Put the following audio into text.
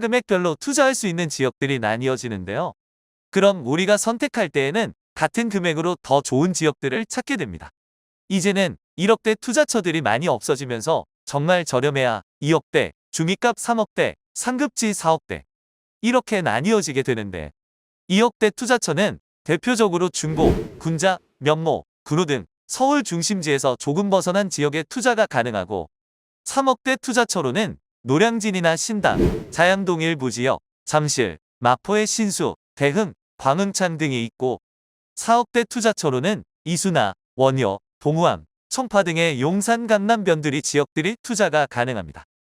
금액별로 투자할 수 있는 지역들이 나뉘어지는데요. 그럼 우리가 선택할 때에는 같은 금액으로 더 좋은 지역들을 찾게 됩니다. 이제는 1억대 투자처들이 많이 없어지면서 정말 저렴해야 2억대, 중위값 3억대, 상급지 4억대 이렇게 나뉘어지게 되는데 2억대 투자처는 대표적으로 중고, 군자, 면모, 군호 등 서울 중심지에서 조금 벗어난 지역에 투자가 가능하고 3억대 투자처로는 노량진이나 신당, 자양동 일부 지역, 잠실, 마포의 신수, 대흥, 광흥창 등이 있고 4억대 투자처로는 이수나, 원효, 동우암, 청파 등의 용산 강남 변두리 지역들이 투자가 가능합니다.